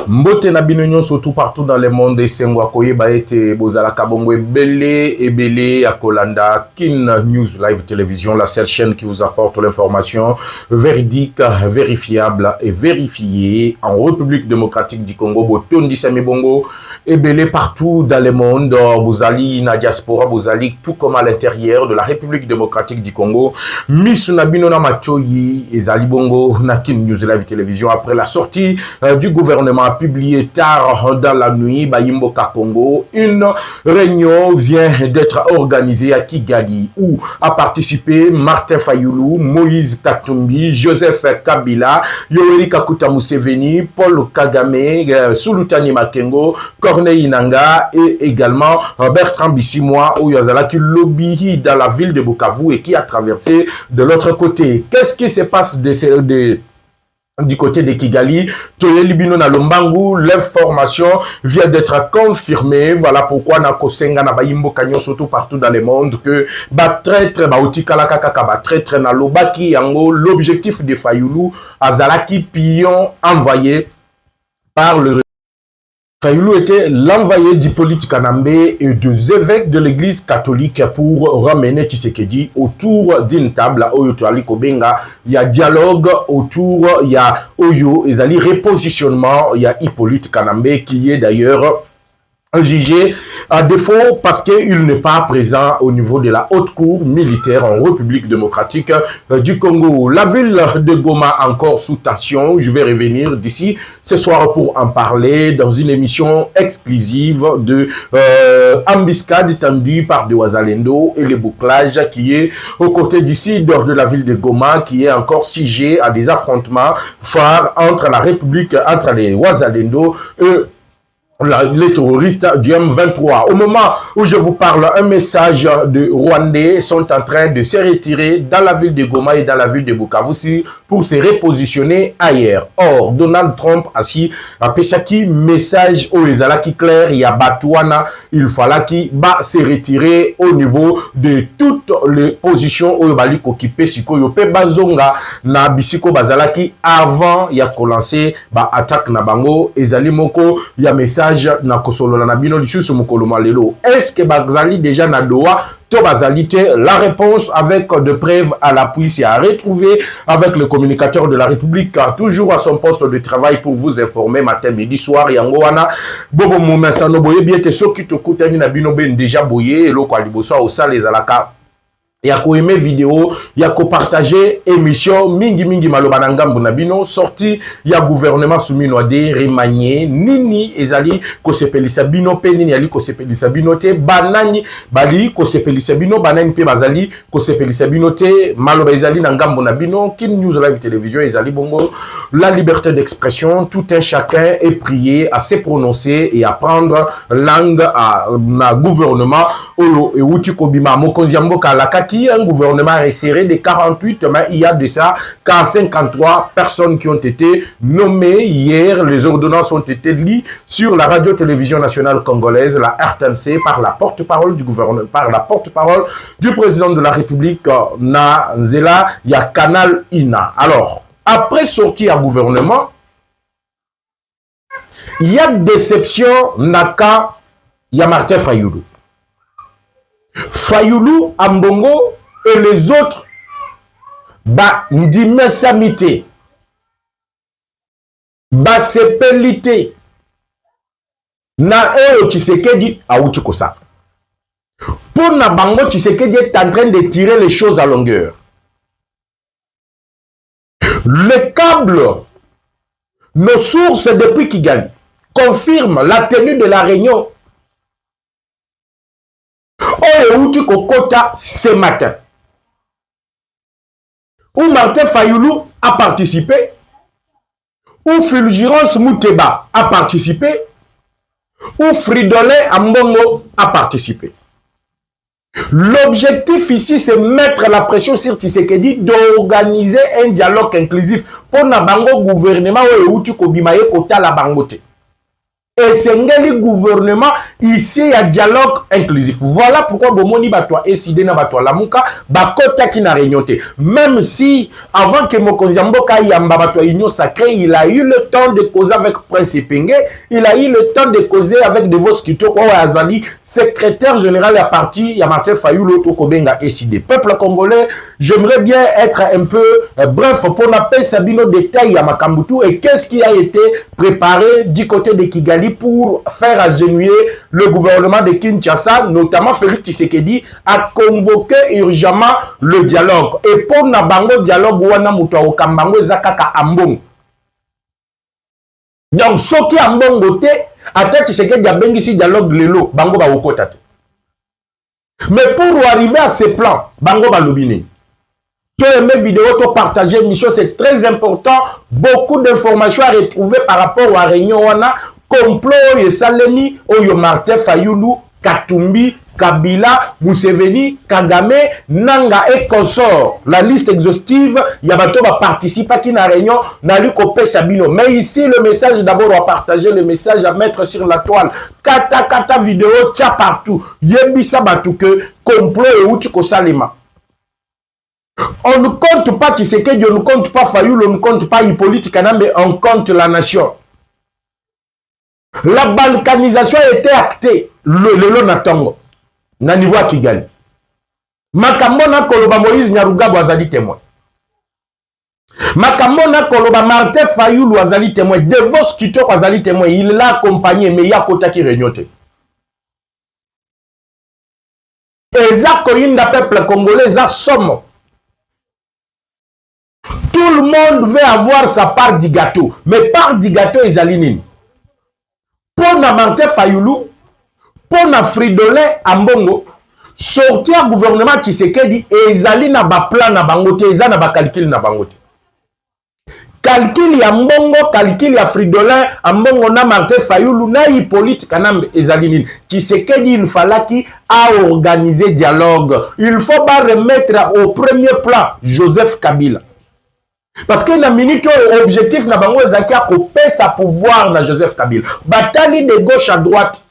Mbote na bino surtout partout dans le monde et sengwa koyeba ete bozala kabongo ebele à Kolanda Kin News Live Télévision, la seule chaîne qui vous apporte l'information véridique, vérifiable et vérifiée en République démocratique du Congo. Botondi Samibongo ebele partout dans le monde, bozali na diaspora, bozali tout comme à l'intérieur de la République démocratique du Congo. Miss Nabino na Matoyi ezali bongo na Kin News Live Télévision après la sortie du gouvernement a publié tard dans la nuit, Bayimboka Congo, une réunion vient d'être organisée à Kigali où a participé Martin Fayulu, Moïse Katumbi, Joseph Kabila, Yoweri Kaguta Museveni, Paul Kagame, Sultani Makengo, Corneille Nangaa et également Bertrand Bisimwa, Oyazala qui lobby dans la ville de Bukavu et qui a traversé de l'autre côté. Qu'est-ce qui se passe du côté de Kigali? Toyelibino na Lombangu, l'information vient d'être confirmée. Voilà pourquoi na kosenga na bayimbo kanyo surtout partout dans le monde que ba traître ba otikala kaka ba traître na lobaki yango. L'objectif de Fayulu azalaki pion envoyé par le Fayulu était l'envoyé d'Hippolyte Kanambe et des évêques de l'église catholique pour ramener Tshisekedi autour d'une table. Oyo Toali Kobenga, il y a dialogue autour, il y a Oyo, il y a repositionnement, il y a Hippolyte Kanambe qui est d'ailleurs jugé à défaut parce qu'il n'est pas présent au niveau de la haute cour militaire en République démocratique du Congo. La ville de Goma encore sous tension. Je vais revenir d'ici ce soir pour en parler dans une émission exclusive de embuscade tendue par de Wazalendo et le bouclage qui est aux côtés du sud de la ville de Goma qui est encore siégé à des affrontements phares entre la République, entre les Wazalendo et les terroristes du M23. Au moment où je vous parle, un message de Rwandais sont en train de se retirer dans la ville de Goma et dans la ville de Bukavu pour se repositionner ailleurs. Or, Donald Trump a pesaki message au Ezalaki clair, il y a Batouana, il fallait qu'il se retirer au niveau de toutes les positions où il occupé siko yope bazonga na bisiko bazalaki avant il y a commencé attaque na bango ezali moko il y a message na kosolola na bino lisusu mokolo malelo. Est-ce que bazali déjà na doa to bazali te? La réponse avec de preuves à l'appui, c'est à retrouver avec le communicateur de la République toujours à son poste de travail pour vous informer matin midi soir yango wana bobo momesa no boye biete soki to kutani na bino ben déjà boye eloko aliboso au sale ezalaka ya ko aimer vidéo ya ko partager émission mingi maloba na ngambu na bino sorti ya gouvernement soumino de remanier nini ezali ko sepelisa bino pe nini ali ko sepelisa bino te banani bali ko sepelisa bino banani pe bazali ko sepelisa bino te maloba ezali na ngambu na bino. Kin News Live Télévision ezali bongo la liberté d'expression, tout un chacun est prié à se prononcer et à prendre langue à na gouvernement oyo e uti kobima mokonzi mboka alaka qui un gouvernement resserré de 48, mais il y a de ça qu'à 53 personnes qui ont été nommées hier. Les ordonnances ont été liées sur la radio-télévision nationale congolaise, la RTNC, par la porte-parole du gouvernement, par la porte-parole du président de la République, Nanzela, il y a Canal Ina. Alors, après sortie à gouvernement, il y a déception, Naka, il y a Martin Fayulu. Fayulu, Ambongo et les autres, Ndime Samité, Sepelité, na Tshisekedi Aouti Kosa. Pour Nabango, Tshisekedi est en train de tirer les choses à longueur. Le câble, nos sources depuis Kigali confirment la tenue de la réunion. Outi Kokota ce matin où Martin Fayulu a participé, où Fulgence Mouteba a participé, où Fridolin Ambongo a participé. L'objectif ici, c'est mettre la pression sur Tshisekedi d'organiser un dialogue inclusif pour le gouvernement où Outi Kobimaye Kota la Bangote. Et c'est le gouvernement ici, il y a dialogue inclusif. Voilà pourquoi Bomoni Batoa décidé na Batoa Lamuka, Bakota qui n'a réunion. Même si, avant que Mokonzi Mboka Yamba Batoa Union Sacrée, il a eu le temps de causer avec Prince Epenge, il a eu le temps de causer avec Devos Kito, Azali, secrétaire général à parti, il y a Martin Fayoulou, Tokobenga décidé. Peuple congolais, j'aimerais bien être un peu bref pour n'appeler Sabino détail à Makambutu et qu'est-ce qui a été préparé du côté de Kigali pour faire agenouiller le gouvernement de Kinshasa, notamment Félix Tshisekedi, a convoqué urgemment le dialogue. Et pour Nabango dialogue, wana mutua okambango zakaka ambong. Donc, ce qui ambong gote, attaque Tshisekedi a bengisi dialogue lelo, bango ba okota. Mais pour arriver à ce plan, bango ba lobine. Que mes vidéos, to partager mission, c'est très important. Beaucoup d'informations à retrouver par rapport à réunion wana. Complot et Saleni, Oyo Martin Fayoulou, Katumbi, Kabila, Museveni, Kagame, Nanga et consort. La liste exhaustive, Yabato va participer à la réunion, Nalu Kopé Sabino. Mais ici, le message d'abord à partager, le message à mettre sur la toile. Kata vidéo, tia partout. Yebisa Batouke, complot et Outiko Salema. On ne compte pas Tshisekedi, on ne compte pas Fayoulou, on ne compte pas Hippolyte Kana, mais on compte la nation. La balkanisation a été actée le Natongo na niveau à Kigali. Makamona Koloba Moïse Nyarugabo azali témoin. Makamona Koloba Martin Fayoulou azali témoin. Devos Kitoko azali témoin. Il l'a accompagné, mais il y a Kota qui réuniote. Et ça, Koyinda peuple congolais, ça somme. Tout le monde veut avoir sa part du gâteau. Mais part du gâteau, ils alignent. Pour Martin Fayoulou, pour Fridolin Ambongo, sortir gouvernement Tshisekedi et ezali na ba plan na bangote, ezali na ba calcul na bangote. Calcul ya Mbongo, calcul ya Fridolin Ambongo na Martin Fayoulou na Hippolyte Kana ezali nini. Tshisekedi il fallait qu'il a organisé dialogue. Il faut pas remettre au premier plan Joseph Kabila. Parce que la minute objectif na bango ezaki a couper sa pouvoir na Joseph Kabila. Bataille de gauche à droite.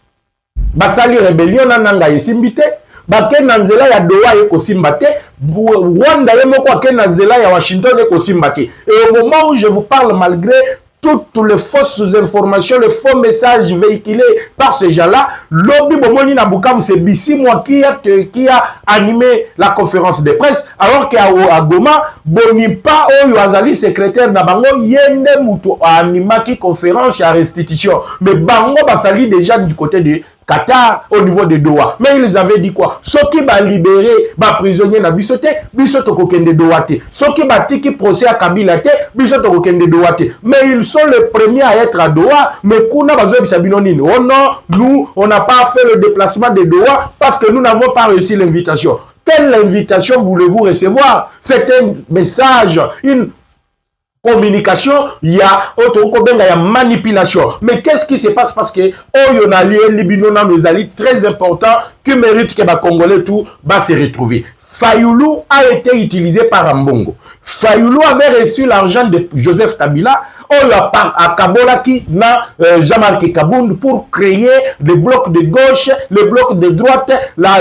Basali rébellion na nanga esimbite. Bake na nzela ya Doha eko simbate. Rwanda yemoko ake na nzela ya Washington eko simbate. Et au moment où je vous parle, malgré toutes les fausses informations, les faux messages véhiculés par ces gens-là, lobby Bomoni Nabukavu, c'est Bissimwa qui a animé la conférence de presse, alors qu'à Goma, Bonipa Oyazali, secrétaire Nabango, Yende Moutou a animé qui conférence à restitution. Mais Bango Basali déjà du côté de Qatar au niveau de Doha. Mais ils avaient dit quoi? Ceux qui va libérer les prisonniers na bisote, bisoto kokende Doha te. Ceux qui va tiki procès à Kabila te, bisoto kokende Doha te. Mais ils sont les premiers à être à Doha. Mais kuna bazo bisabino nini? Oh non, nous on n'a pas fait le déplacement de Doha parce que nous n'avons pas réussi l'invitation. Quelle invitation voulez-vous recevoir? C'est un message, une communication, il y a manipulation. Mais qu'est-ce qui se passe? Parce que très important qui mérite que les Congolais tout va se retrouver. Fayoulou a été utilisé par Ambongo. Fayoulou avait reçu l'argent de Joseph Kabila à Kabolaki, Jean-Marc Kabound pour créer le bloc de gauche, le bloc de droite,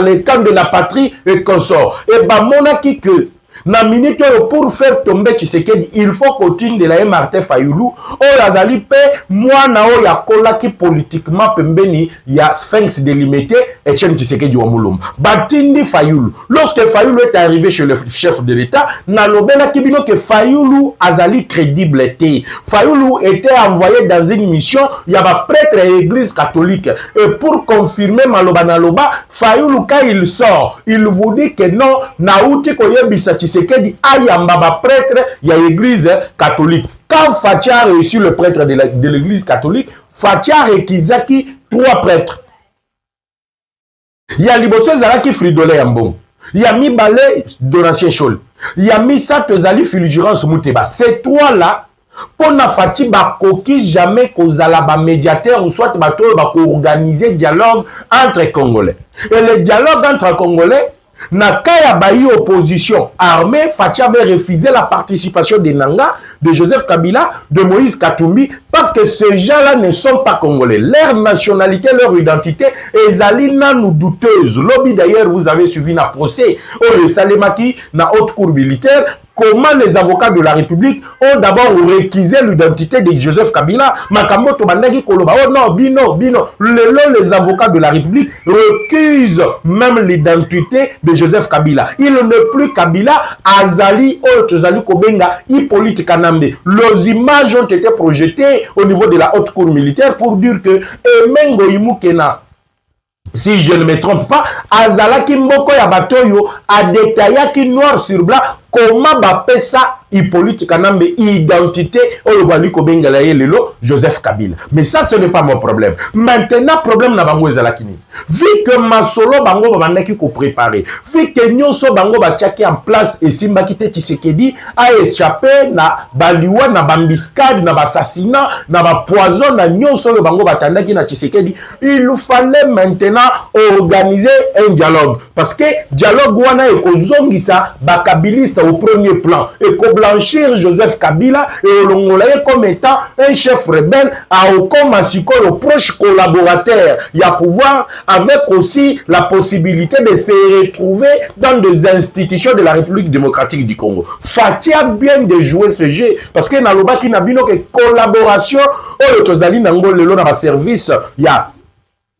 les camps de la patrie et consort. Et Bamonaki que na minute pour faire tomber Tshisekedi, il faut continuer de la Martin Fayoulou. Yazali pe moi na o ya kolaki politiquement pembeni ya Sphinx délimité et Chen Tshisekedi wa Mulumba. Batindi Fayoulou. Lorsque Fayoulou est arrivé chez le chef de l'État, na lobela kibino que Fayoulou azali crédible était. Fayoulou était envoyé dans une mission, il y a un prêtre et l'église catholique. Et pour confirmer Maloba Naloba, Fayoulou quand il sort, il vous dit que non, naouti koyebisa Tshisekedi ayamba prêtre ya l'église catholique. Quand Fatia a reçu le prêtre de l'église catholique, Fatia a réquisaki 3 prêtres. Il y a Liboso Zalaki Fridolin Ambongo. Il y a Mibale Donatien Chol. Il y a Misa Tezali Fulgurance Mouteba. Ces 3 là, pour na Fati Bakoki jamais kozala ba médiateur ou soit bato ba organiser dialogue entre Congolais. Et le dialogue entre Congolais Na kaya bayi opposition armée, Fachi avait refusé la participation de Nanga, de Joseph Kabila, de Moïse Katumbi, parce que ces gens-là ne sont pas congolais. Leur nationalité, leur identité, ezalina nous douteuse. Lobby d'ailleurs, vous avez suivi na procès, Salemaki, na haute cour militaire. Comment les avocats de la République ont d'abord réquisé l'identité de Joseph Kabila. Makambo Tobandaki Koloba. Oh non, bino. Les avocats de la République récusent même l'identité de Joseph Kabila. Il n'est plus Kabila, Azali, Tozali Kobenga, Hippolyte Kanambe. Les images ont été projetées au niveau de la haute cour militaire pour dire que Emengo Imukena, si je ne me trompe pas, Azalaki Mboko Yabatoyo a détaillé noir sur blanc comment Bapesa Hippolyte Kanambe identité Oyobali Kobengala Lelo Joseph Kabila. Mais ça, ce n'est pas mon problème. Maintenant, problème na bango ezalakini. Vu que Masolo bango bandaki ko préparer, vu que Nyonso bango ba tchaki en place et Simba Kite Tshisekedi a échappé na baliwa na bambiscade na bassassinat na ba poison na Nyonso bango batandaki na Tshisekedi, il fallait maintenant organiser un dialogue parce que dialogue wana ekozongisa ba kabiliste au premier plan et blanchir Joseph Kabila et l'ongolaye comme étant un chef rebelle à Okoma Sikolo, proche collaborateur. Il y a pouvoir avec aussi la possibilité de se retrouver dans des institutions de la République démocratique du Congo. Fachi a bien de jouer ce jeu parce que Naloba qui n'a bien que collaboration au Tozali Nango Lelo dans service, il y a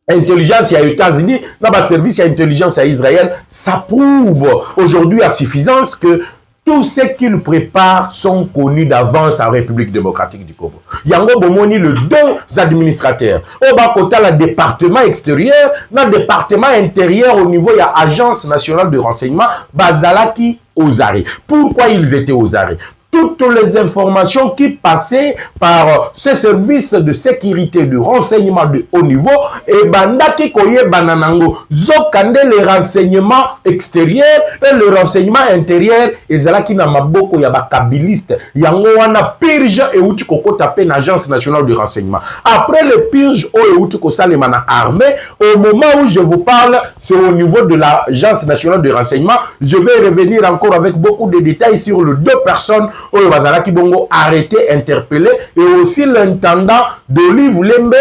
intelligence à États-Unis, dans le service à intelligence à Israël, ça prouve aujourd'hui à suffisance que tous ceux qui le préparent sont connus d'avance en République démocratique du Congo. Yango Bomoni, les deux administrateurs. Au bas côté, le département extérieur, dans le département intérieur, au niveau, il y a Agence nationale de renseignement, Bazalaki aux arrêts. Pourquoi ils étaient aux arrêts? Toutes les informations qui passaient par ces services de sécurité, de renseignement de haut niveau, et bandaki koye bananango, zokande les renseignements extérieurs et le renseignement intérieur, et zalaki na maboko ya bakabiliste, yango wana purge et outi koko tapé na Agence nationale de renseignement. Après le purge, et outi ko salema na armée, au moment où je vous parle, c'est au niveau de l'Agence nationale de renseignement, je vais revenir encore avec beaucoup de détails sur les deux personnes Oyo Bazalaki Bongo arrêté, interpellé, et aussi l'intendant d'Olive Lembe,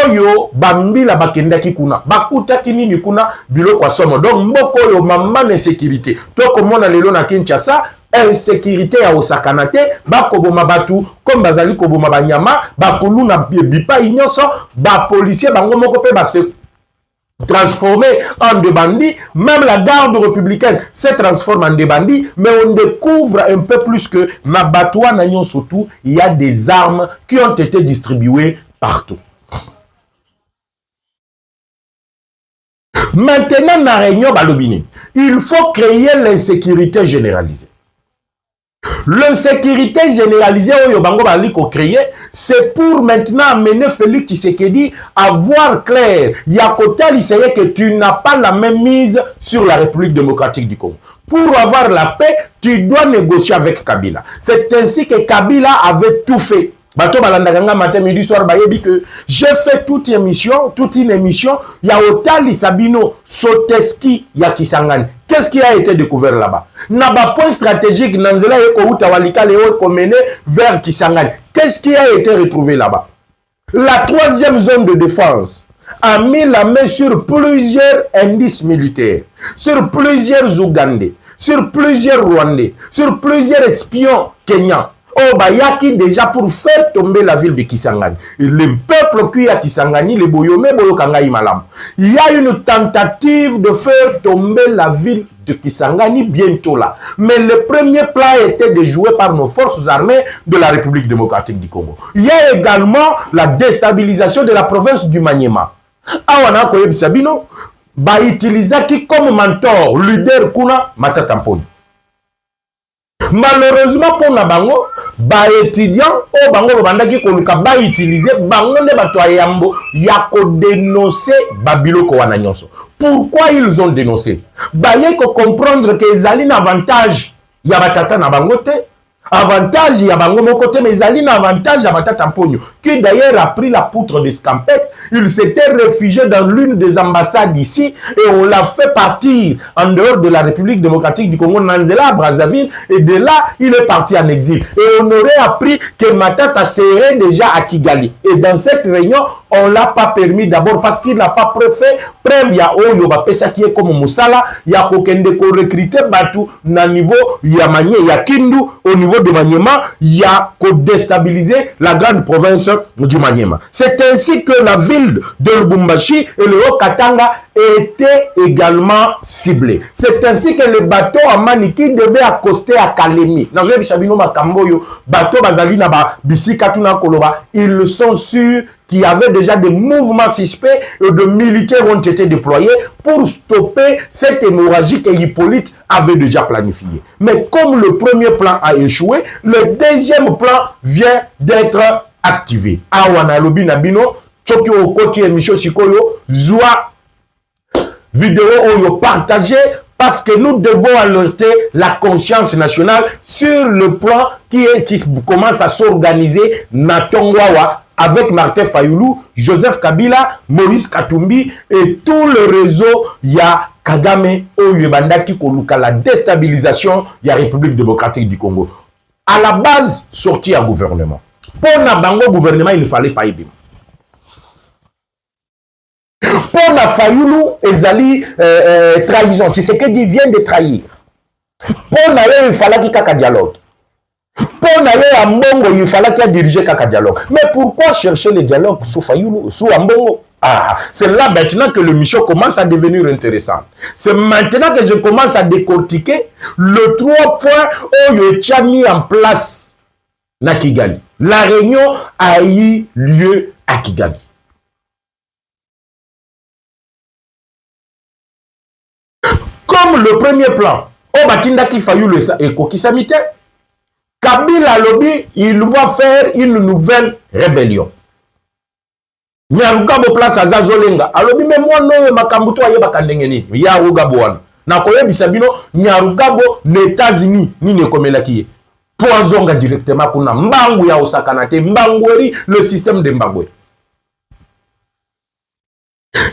Oyo Bambila Bakendaki Kuna, Bakutaki Nini Kuna, Bilo Kwasomo. Donc, Mboko Yo Maman insécurité. Toi, comme on a le na Kinshasa, insécurité à Osakanate, Bakoboma Batu, comme Bazali Koboma Banyama, Bakulu na Bipa Ignoso, Policier Bango Mokope Base. Transformé en des bandits, même la garde républicaine se transforme en des bandits, mais on découvre un peu plus que Mabatoua Nagnon surtout, il y a des armes qui ont été distribuées partout. Maintenant, dans la réunion Balobini, il faut créer l'insécurité généralisée. L'insécurité généralisée c'est pour maintenant amener Félix Tshisekedi à voir clair. Yakotel, il sait que tu n'as pas la même mise sur la République démocratique du Congo. Pour avoir la paix, tu dois négocier avec Kabila. C'est ainsi que Kabila avait tout fait. Bato balandaganga matin midi soir bayebi que j'ai fait toute une émission ya Otali Sabino Soteski ya Kisangani. Qu'est-ce qui a été découvert là-bas? Naba point stratégique nanzela yeko utawalika leo mené vers Kisangani. Qu'est-ce qui a été retrouvé là-bas? La troisième zone de défense a mis la main sur plusieurs indices militaires, sur plusieurs Ougandais, sur plusieurs Rwandais, sur plusieurs espions kenyans. Oh, Bayaki déjà pour faire tomber la ville de Kisangani. Et le peuple qui est à Kisangani, les Boyome, Boyokangaï Malam. Il y a une tentative de faire tomber la ville de Kisangani bientôt là. Mais le premier plan était de jouer par nos forces armées de la République démocratique du Congo. Il y a également la déstabilisation de la province du Maniema. Awana Koyeb Sabino, Baïtilizaki comme mentor, leader Kuna Matatamponi. Malheureusement pour Nabango, étudiants au Bango Bandaki Koluka ba utiliser Bango ne Batoyambo yako dénoncer Babilo Kowana Nyonso. Pourquoi ils ont dénoncé? Baye ko comprendre que ils allaient un avantage Yabatata na Bangote Avantage, il y a un côté, mais il y a un avantage à Matata Mponyo, qui d'ailleurs a pris la poutre de Scampette. Il s'était réfugié dans l'une des ambassades ici et on l'a fait partir en dehors de la République démocratique du Congo, Nanzela, à Brazzaville, et de là, il est parti en exil. Et on aurait appris que Matata serait déjà à Kigali. Et dans cette réunion, on ne l'a pas permis d'abord parce qu'il n'a pas fait preuve. Il y a Pesa qui est comme Moussala, il y a Kokende ko recruter Batou, na niveau, il y a Manié, il y a Kindu, au niveau de Maniema, il y a qu'au déstabiliser la grande province du Maniema. C'est ainsi que la ville de Lubumbashi et le Haut-Katanga étaient également ciblés. C'est ainsi que les bateaux à Maniki devaient accoster à Kalemi. Ils sont sûrs qu'il y avait déjà des mouvements suspects et de militaires ont été déployés pour stopper cette hémorragie que Hippolyte avait déjà planifiée. Mais comme le premier plan a échoué, le deuxième plan vient d'être activé. Awana lobi nabino, Tokyo Okoti et Micho Sikoyo, Zoua vidéo oyo partagé parce que nous devons alerter la conscience nationale sur le plan qui commence à s'organiser na Tongwawa avec Martin Fayoulou, Joseph Kabila, Maurice Katumbi et tout le réseau. Il y a Kagame Oyebandaki Koluka, la déstabilisation de la République démocratique du Congo. À la base, sorti à gouvernement. Pour na bango gouvernement, il ne fallait pas y bim. Pour na Fayoulou, ezali trahison. Tu sais que il vient de trahir. Pour na il fallait qu'il y ait un dialogue. Pour aller à Mbongo, il fallait qu'il dirige Kaka dialogue. Mais pourquoi chercher le dialogue sous Fayoulou, sous Mbongo? Ah, c'est là maintenant que le mission commence à devenir intéressant. C'est maintenant que je commence à décortiquer le 3 points où il a mis en place na Kigali. La réunion a eu lieu à Kigali. Comme le premier plan, au Batinda qui Fayoulou et Kokisamite, Kabila Lobby, il va faire une nouvelle rébellion. Nyarugabo place à Zazolenga. Alobi mais moi non makambuto ayeba kandengeni. Ya Rugabo. Na koye bisabino Nyarugabo les États-Unis ni ne komelaki. Poisonga directement kuna mbangu ya Osakanate, mbangweri le système de Mbangweri.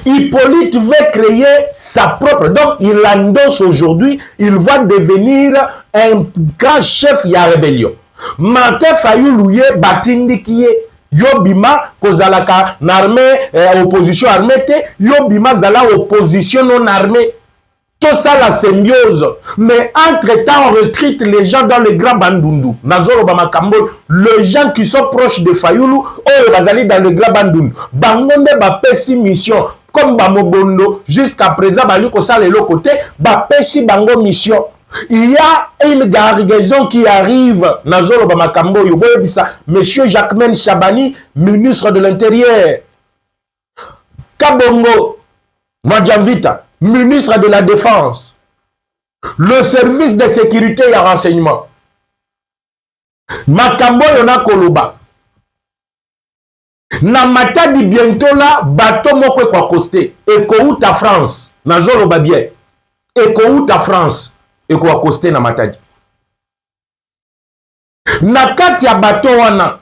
Hippolyte veut créer sa propre. Donc, il endosse aujourd'hui, il va devenir un grand chef de la rébellion. Martin Fayoulou batindi qui est Yobima, Kozalaka, l'armée, opposition armée, Yobima, Zala, opposition non armée. Tout ça, la symbiose. Mais entre-temps, on recrute les gens dans les grands bandundu. Nazoro Bamakambo, les gens qui sont proches de Fayoulou, oh, bazali dans le grand bandundu. Bangonde bapesi mission. Comme Bamobondo, jusqu'à présent, Baliko Sale le côté, bapesi bango mission. Il y a une gargaison qui arrive, Nazoro Bamakambo, Monsieur Jacquemaine Chabani, ministre de l'Intérieur. Kabongo, Madjavita, ministre de la Défense. Le service de sécurité et renseignement. Makambo Yona Koloba. Na matadi bientôt là, bateau moko kwa costé. Et ko ta France, Nazoro Babien. Et ko ta France. Et ko costé na matadi. Na kati ya bateau wana.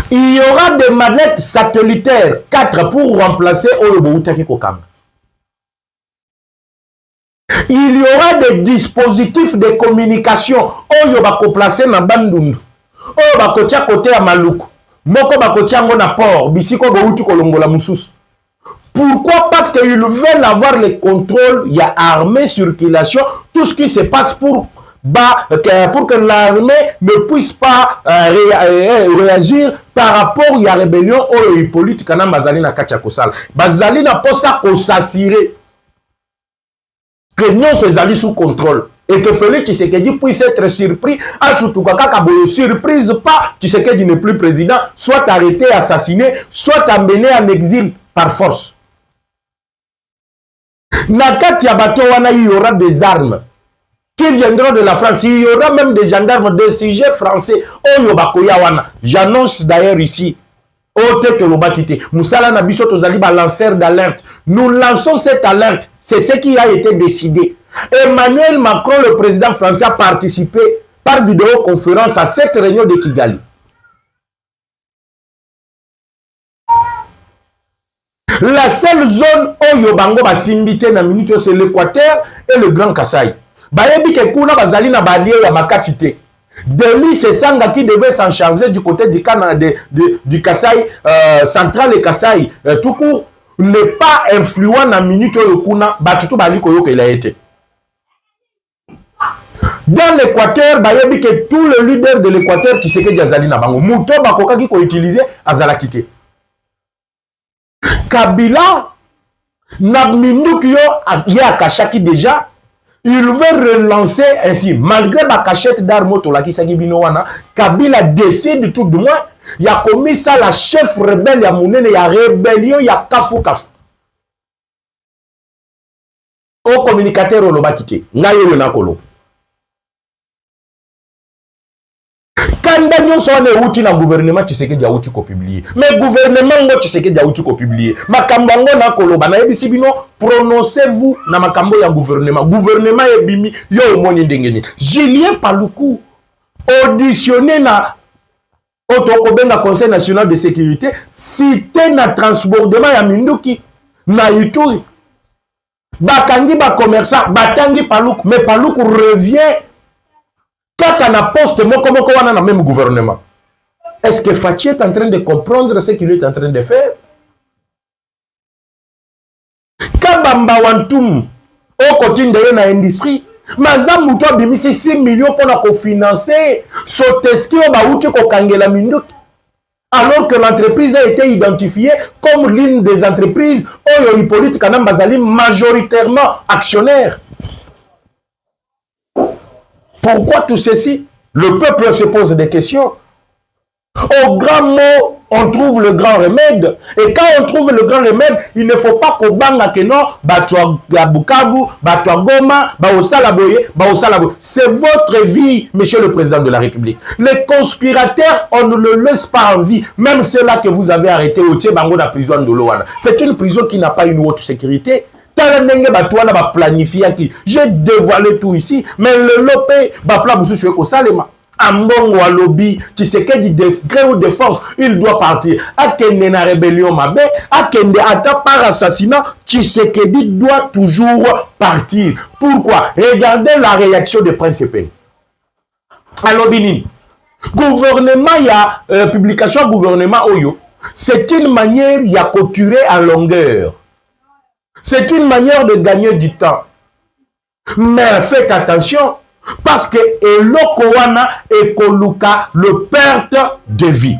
Il y aura des manettes satellitaires 4 pour remplacer Oyobouta Kokam. Il y aura des dispositifs de communication Oyobako placé na Bandundu. Oyobako tia côté à Maluku. Moko bako tia ngo na port, bisiko bouti kolongola mususu. Pourquoi? Parce qu'ils veulent avoir le contrôle, il y a armée, circulation, tout ce qui se passe pour que l'armée ne puisse pas réagir par rapport à la rébellion ou Hippolyte Kana Bazali na Katia Kosal. Bazali na posa s'assurer que nous sommes sous contrôle. Et que Félix Tshisekedi puisse être surpris, à surtout surprise pas, Tshisekedi n'est plus président, soit arrêté, assassiné, soit amené en exil par force. Nakati Abato wana, il y aura des armes qui viendront de la France. Il y aura même des gendarmes, des sujets français. J'annonce d'ailleurs ici, Moussala Nabiso Tozali ba lanceur d'alerte. Nous lançons cette alerte. C'est ce qui a été décidé. Emmanuel Macron, le président français, a participé par vidéoconférence à cette réunion de Kigali. La seule zone où Yobango va s'inviter dans minute, c'est l'Équateur et le Grand Kasaï. Bayebi ke kuna bazali na balié ya makasité. Deli c'est Sanga qui devait s'en charger du côté du Kasaï central et Kasaï tout court n'est pas influent dans minute où kuna batutu bali koyo qu'il a été. Dans l'Équateur, bayebi ke tous les leaders de l'Équateur qui se que Azali na bango muto bakoka qui ko utiliser azala kité. Kabila na minute yo ya kashaki déjà. Il veut relancer ainsi, malgré ma cachette d'armes, Kabila décide tout de moins, il a commis ça la chef rebelle, il y a Mounene, il y a rébellion, il y a Kafou Kafou. Au communicateur, on l'a quitté. Ngayo Nakolo. Quand nous sommes outil dans le gouvernement, tu sais que dia outil ko publier. Mais gouvernement tu sais que dia outil ko publier. Makambango na koloba na ebisi bino prononcez-vous na makambo ya gouvernement. Gouvernement ebimi yo moni ndengeni. Julien Paluku auditionné na Otokobenga Conseil national de sécurité, cité na transbordement ya Minduki na Ituri. Bakangi ba commerçant, batangi Paluku, mais Paluku revient quand on a poste moko wana na même gouvernement. Est-ce que Fachi est en train de comprendre ce qu'il est en train de faire? Kabamba Wantum au côté de la industrie, Mazam Mouto bimisi 6 millions pour financer Soteski Baouti Kokangela Minduk. Alors que l'entreprise a été identifiée comme l'une des entreprises où Hippolyte Kanam Bazali majoritairement actionnaire. Pourquoi tout ceci? Le peuple se pose des questions. Au grand mot, on trouve le grand remède. Et quand on trouve le grand remède, il ne faut pas qu'on banga que non, Batwa Bukavu, Batwa Goma, Baosalaboye. C'est votre vie, monsieur le président de la République. Les conspirateurs, on ne le laisse pas en vie. Même ceux-là que vous avez arrêtés au Tchebango, la prison de Loana. C'est une prison qui n'a pas une haute sécurité. J'ai dévoilé tout ici, mais le lopé, Ambongo à lobby, tu sais que du degré ou de force, il doit partir. Akende na rébellion mabe, Akende ata par assassinat, tu sais que dit doit toujours partir. Pourquoi? Regardez la réaction des principaux. À lobby, gouvernement, il y a publication gouvernement Oyo. C'est une manière, il y a couturé à longueur. C'est une manière de gagner du temps. Mais faites attention, parce que Elokowana et Koluka le perte de vie.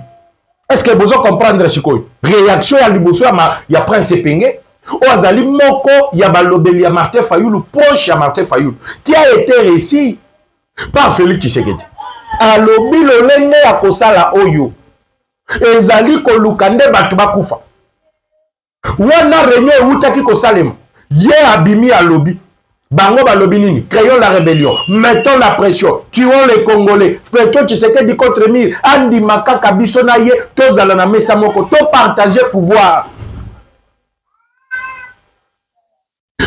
Est-ce que vous comprenez ce que réaction à l'Ibosso, il y a Prince Pengé, Oazali Moko, il y a Balobeli, il y a Martin Fayoulou, proche à Martin Fayoulou, qui a été réussi par Félix Tshisekedi. Alobi le lenge à Kosala Oyo. Ezali Kolukande Batubakoufa. Wana réunion Outaki Kosalem. Hier abimi à lobby. Bango balobi nini? Créons la rébellion. Mettons la pression. Tuons les Congolais. Mettons Tshisekedi contre Mir. Andi Makaka Bisonaye. Tozala na mesa moko. To partager pouvoir.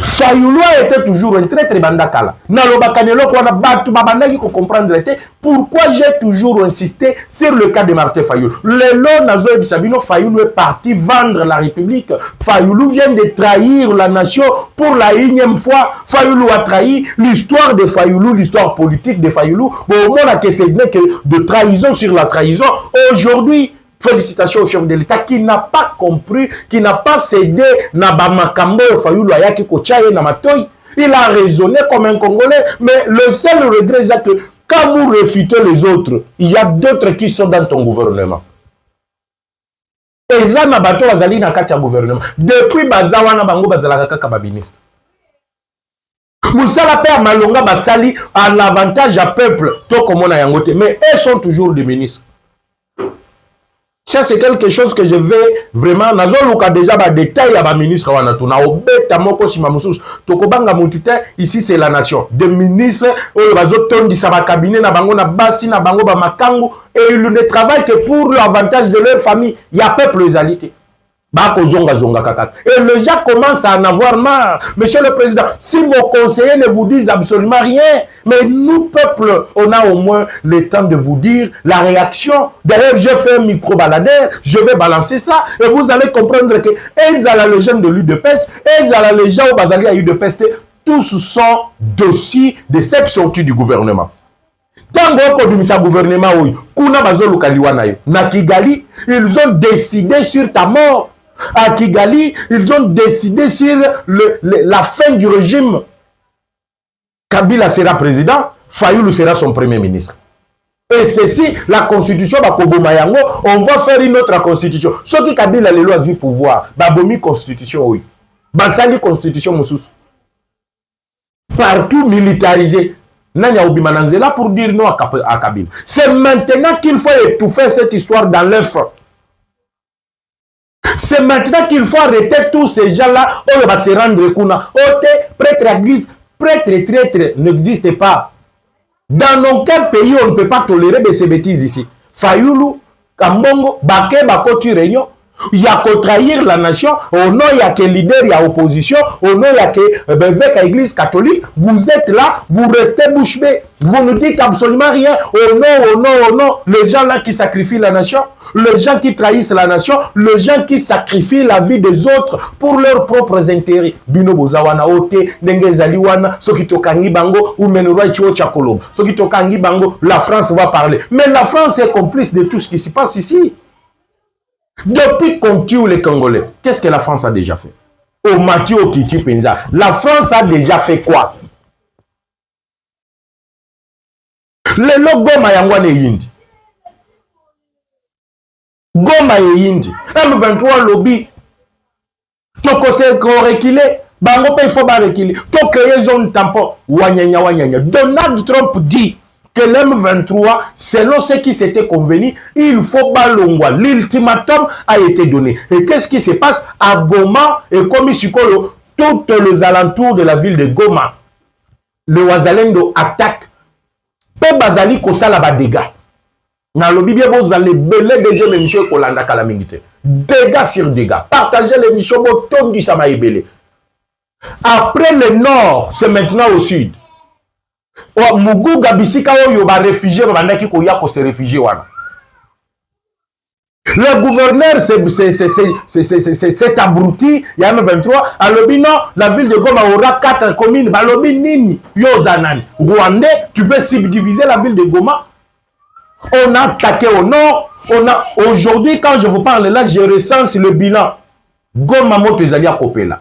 Fayoulou était toujours un très bandakala. Nalobakanelo ko na batu babandaki ko comprendre pourquoi j'ai toujours insisté sur le cas de Martin Fayoulou. Le nazo ebisabino Fayoulou est parti vendre la République. Fayoulou vient de trahir la nation pour la énième fois. Fayoulou a trahi l'histoire de Fayoulou, l'histoire politique de Fayoulou. Bon, au moins que c'est de trahison sur la trahison. Aujourd'hui, félicitations au chef de l'État qui n'a pas compris, qui n'a pas cédé Nabamakambo Fayoulou Ayaki Kochaye Namatoy. Il a raisonné comme un Congolais, mais le seul regret c'est que quand vous refutez les autres, il y a d'autres qui sont dans ton gouvernement. Et ça, Nabato Azali na katia gouvernement. Depuis Bazawana Bango Bazalaka Kababiniste. Moussala Père Malonga Basali a l'avantage à peuple, tout comme on a yangote, mais elles sont toujours des ministres. Ça, c'est quelque chose que je vais vraiment. Nazoluka déjà ba détail à ba ministre wanatuna obeta moko sima mususu. Tokobanga mutute ici c'est la nation. Des ministres oyo bazotondi sa ba cabinet na bango na basi na bango ba makangu et ils ne travaillent que pour l'avantage de leur famille. Il y a peuple égalité. Et les gens commencent à en avoir marre. Monsieur le Président, si vos conseillers ne vous disent absolument rien, mais nous, peuple, on a au moins le temps de vous dire la réaction. D'ailleurs, je fais un micro-baladeur, je vais balancer ça, et vous allez comprendre que ils ont la légende de l'UDPS, ils ont la légende au Bazali à l'UDPS, tous sont dossiers de cette sortie du gouvernement. Tant que gouvernement, na Kigali, ils ont décidé sur ta mort. À Kigali, ils ont décidé sur la fin du régime. Kabila sera président, Fayoulou sera son premier ministre. Et ceci, la constitution, on va faire une autre constitution. Ce qui Kabila les lois du pouvoir, Babomi constitution, oui. Basali constitution, Moussous. Partout militarisé. Nanya Oubimananzela pour dire non à Kabila. C'est maintenant qu'il faut étouffer cette histoire dans l'œuf. C'est maintenant qu'il faut arrêter tous ces gens-là. On va se rendre compte. Prêtre à l'église, prêtre et traître n'existe pas. Dans aucun pays, on ne peut pas tolérer de ces bêtises ici. Fayoulou, Kambongo, Baké, Bakoti, Réunion. Il y a qu'à trahir la nation. Au nom, il y a que leader, il y a opposition. Au nom, il y a que évêque à l'église catholique. Vous êtes là, vous restez bouche bée. Vous ne dites absolument rien. Au nom, les gens là qui sacrifient la nation, les gens qui trahissent la nation, les gens qui sacrifient la vie des autres pour leurs propres intérêts. Bino bozawana ote, nenge zaliwana, soki tokangi bango, ou menuroi chio chakolob. Soki tokangi bango, la France va parler. Mais la France est complice de tout ce qui se passe ici. Depuis qu'on tue les Congolais, qu'est-ce que la France a déjà fait? Au Mathieu Kiti Penza, la France a déjà fait quoi? Le logo Mayangwane Yindi. Goma et Yindi. M23 lobby. Toko se reculer. Bango il faut pas reculer. Toko créer zone tampon. Wanyanya. Donald Trump dit que l'M23, selon ce qui s'était convenu, il faut balongwa. L'ultimatum a été donné. Et qu'est-ce qui se passe à Goma et comme Sikolo, tous les alentours de la ville de Goma, le Wazalendo attaque. Pe bazali kosala ba dégâts. Na lobi bien vous allez belé deuxième émission Kolanda Kalamingite. Dégâts sur dégâts. Partagez l'émission Boton du Samaïbélé. Après le nord, c'est maintenant au sud. Muguga bisika oyo ba réfugié bandaki ko ya ko se réfugié wana. Le gouverneur c'est abruti, il y a M23, à Lobino, la ville de Goma aura 4 communes, Balobi Nini, Yozanani. Rwandais, tu veux subdiviser la ville de Goma? On a attaqué au nord, aujourd'hui quand je vous parle là, je recense le bilan. Goma Moto Zalia Kopela.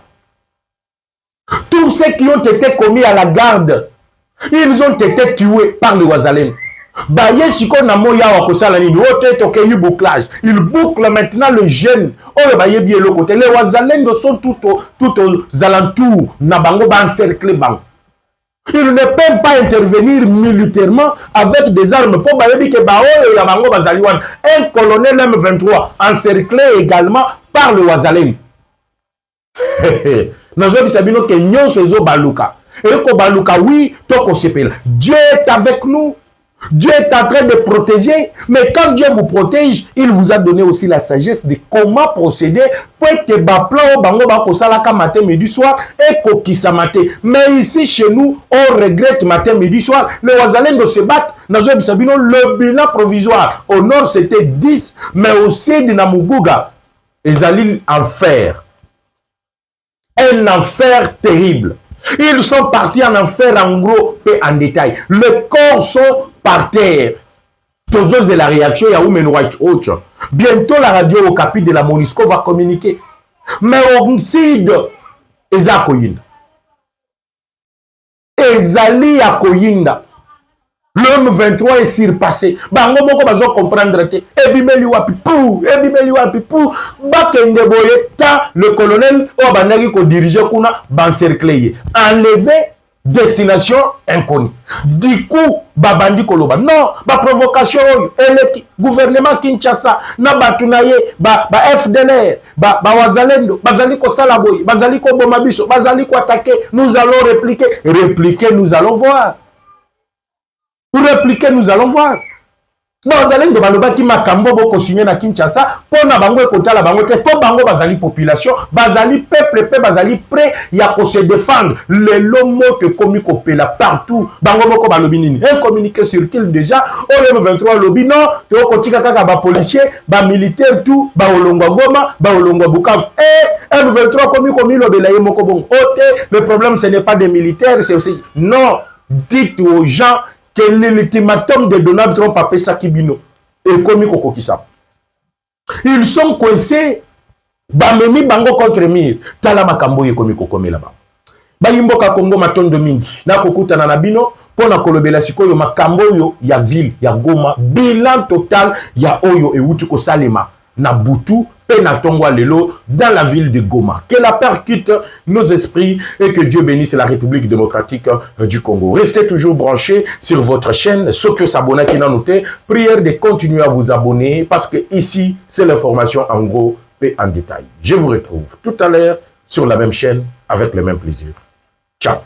Tous ceux qui ont été commis à la garde, ils ont été tués par les Wazalem. Baye siko na moya wa kosala nini ote toke yu bouclage. Il boucle maintenant le jeune. Oh baye bien le côté. Les Wazalem sont tout aux alentours na bango ba encercler bango. Ils ne peuvent pas intervenir militairement avec des armes pour baye que ba oh ya bango bazaliwan. Un colonel M23 encerclé également par le Wazalem. Nazo bisabino ke nyonso zo baluka. Et ko baluka oui, toko sepela. Dieu est avec nous. Dieu est en train de protéger, mais quand Dieu vous protège, il vous a donné aussi la sagesse de comment procéder pour être plan bango bako salaka matin midi soir et kokisa matin. Mais ici chez nous, on regrette matin midi soir. Les Wazalendo se battent. Nazo bisabino le bilan provisoire. Au nord c'était 10, mais au sud de Namuguga, ils allaient en fer. Un enfer terrible. Ils sont partis en enfer en gros et en détail. Les corps sont par terre. Toujours de la réaction, il y a eu bientôt la radio au capit de la Monisco va communiquer. Mais au sud, Eza Koyinda. Ezali à Koyinda. L'homme 23 est surpassé. Bango moko bazo comprendre que ebimeli wapi pou, bakende boye ta le colonel o banaki ko diriger kuna bancercler. Enlever destination inconnue. Du coup, babandi koloba. Non, ba provocation eleki gouvernement Kinshasa na batunaye ba FDLR, ba Wazalendo, bazali ko salaboy, bazali ko bomabiso, bazali ko attaquer, nous allons répliquer, nous allons voir. Pour répliquer, nous allons voir. bazalendo balobaki makambo boko signé na Kinshasa pona bango ekotala bango te po bango bazali population bazali peuple pe bazali prêt ya ko se défendre le lomo que komi kopela partout bango boko balobi nini un communiqué circule déjà au M23 lobi non to kotika kaka ba policier ba militaire tout ba olongwa Goma ba olongwa Bukavu et M23 komi lobela ye moko bon ote le problème ce n'est pas des militaires c'est aussi non dites aux gens que l'ultimatum de Donald Trump a payé Kibino et comme Kokokisa. Ils sont coincés. Bamemi bango contre mir. Tala makambo ye komi kokome là-bas. Bayimboka Congo maton de mingi. Na kokuta na nabino. Pona kolobela sikoyo makambo yo ya ville ya Goma. Bilan total ya oyo e utuko salema. Na Butu. Lelo dans la ville de Goma. Que la percute nos esprits et que Dieu bénisse la République démocratique du Congo. Restez toujours branchés sur votre chaîne. Ceux qui s'abonnent qui n'ont noté, prière de continuer à vous abonner parce que ici, c'est l'information en gros et en détail. Je vous retrouve tout à l'heure sur la même chaîne avec le même plaisir. Ciao.